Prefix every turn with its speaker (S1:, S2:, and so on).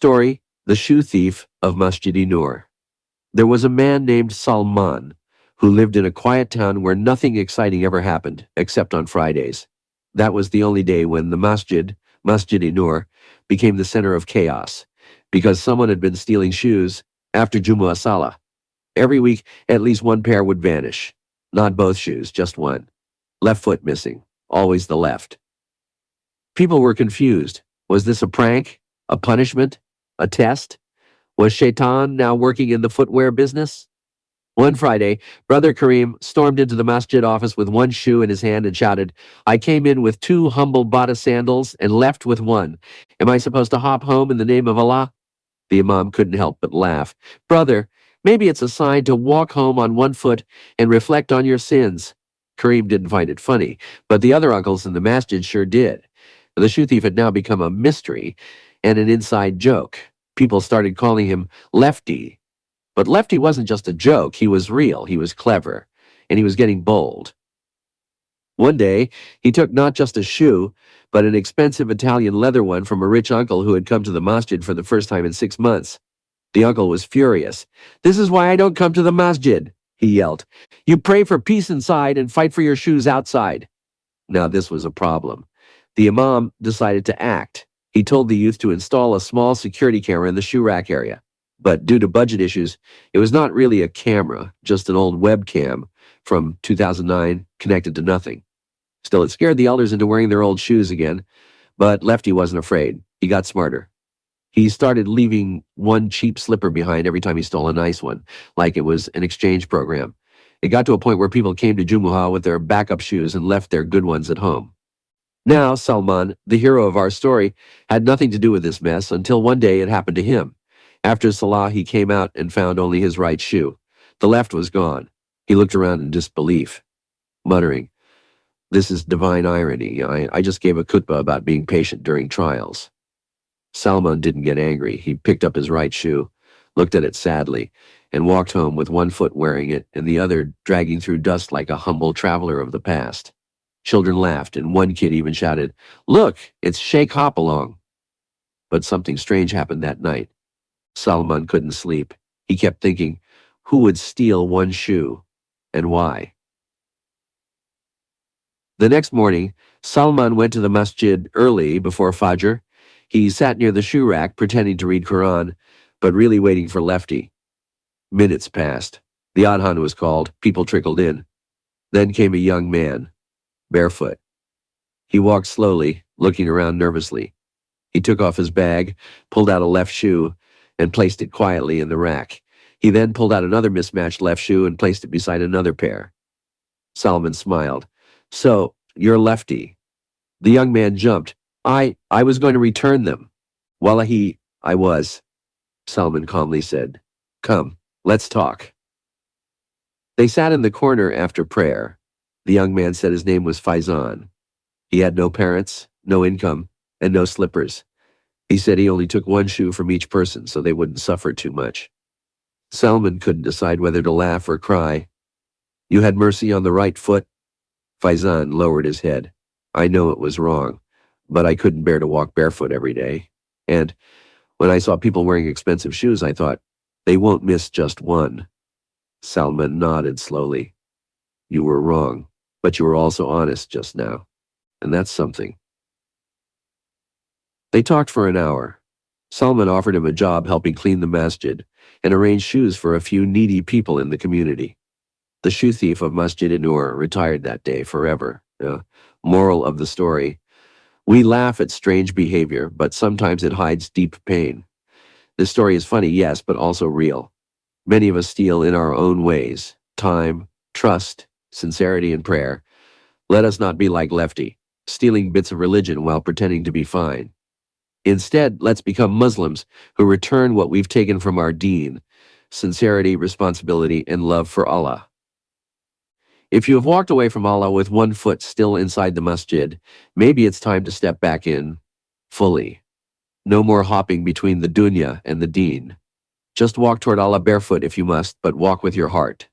S1: Story, The Shoe Thief of Masjid Noor. There was a man named Salman who lived in a quiet town where nothing exciting ever happened, except on Fridays. That was the only day when the Masjid Noor, became the center of chaos, because someone had been stealing shoes after Jumu'ah Salah. Every week, at least one pair would vanish. Not both shoes, just one. Left foot missing, always the left. People were confused. Was this a prank? A punishment? A test? Was Shaitan now working in the footwear business? One Friday, Brother Kareem stormed into the masjid office with one shoe in his hand and shouted, "I came in with 2 humble Bata sandals and left with one. Am I supposed to hop home in the name of Allah?" The imam couldn't help but laugh. "Brother, maybe it's a sign to walk home on one foot and reflect on your sins." Kareem didn't find it funny, but the other uncles in the masjid sure did. The shoe thief had now become a mystery and an inside joke. People started calling him Lefty. But Lefty wasn't just a joke. He was real, he was clever, and he was getting bold. One day, he took not just a shoe, but an expensive Italian leather one from a rich uncle who had come to the masjid for the first time in 6 months. The uncle was furious. "This is why I don't come to the masjid," he yelled. "You pray for peace inside and fight for your shoes outside." Now this was a problem. The imam decided to act. He told the youth to install a small security camera in the shoe rack area. But due to budget issues, it was not really a camera, just an old webcam from 2009 connected to nothing. Still, it scared the elders into wearing their old shoes again, but Lefty wasn't afraid. He got smarter. He started leaving one cheap slipper behind every time he stole a nice one, like it was an exchange program. It got to a point where people came to Jumu'ah with their backup shoes and left their good ones at home. Now, Salman, the hero of our story, had nothing to do with this mess until one day it happened to him. After Salah, he came out and found only his right shoe. The left was gone. He looked around in disbelief, muttering, "This is divine irony. I just gave a khutbah about being patient during trials." Salman didn't get angry. He picked up his right shoe, looked at it sadly, and walked home with one foot wearing it and the other dragging through dust like a humble traveler of the past. Children laughed, and one kid even shouted, "Look, it's Sheikh Hopalong." But something strange happened that night. Salman couldn't sleep. He kept thinking, who would steal one shoe, and why? The next morning, Salman went to the masjid early before Fajr. He sat near the shoe rack, pretending to read Quran, but really waiting for Lefty. Minutes passed. The adhan was called. People trickled in. Then came a young man, barefoot. He walked slowly, looking around nervously. He took off his bag, pulled out a left shoe, and placed it quietly in the rack. He then pulled out another mismatched left shoe and placed it beside another pair. Salman smiled. "So, you're Lefty." The young man jumped. I was going to return them." "Wallahi, I was," Salman calmly said. "Come, let's talk." They sat in the corner after prayer. The young man said his name was Faizan. He had no parents, no income, and no slippers. He said he only took one shoe from each person so they wouldn't suffer too much. Salman couldn't decide whether to laugh or cry. "You had mercy on the right foot?" Faizan lowered his head. "I know it was wrong, but I couldn't bear to walk barefoot every day. And when I saw people wearing expensive shoes, I thought, they won't miss just one." Salman nodded slowly. "You were wrong, but you were also honest just now, and that's something." They talked for an hour. Salman offered him a job helping clean the masjid and arrange shoes for a few needy people in the community. The shoe thief of Masjid Noor retired that day forever. Moral of the story: we laugh at strange behavior, but sometimes it hides deep pain. This story is funny, yes, but also real. Many of us steal in our own ways: time, trust, sincerity, and prayer. Let us not be like Lefty, stealing bits of religion while pretending to be fine. Instead, let's become Muslims who return what we've taken from our deen: sincerity, responsibility, and love for Allah. If you have walked away from Allah with one foot still inside the masjid, maybe it's time to step back in fully. No more hopping between the dunya and the deen. Just walk toward Allah barefoot if you must, but walk with your heart.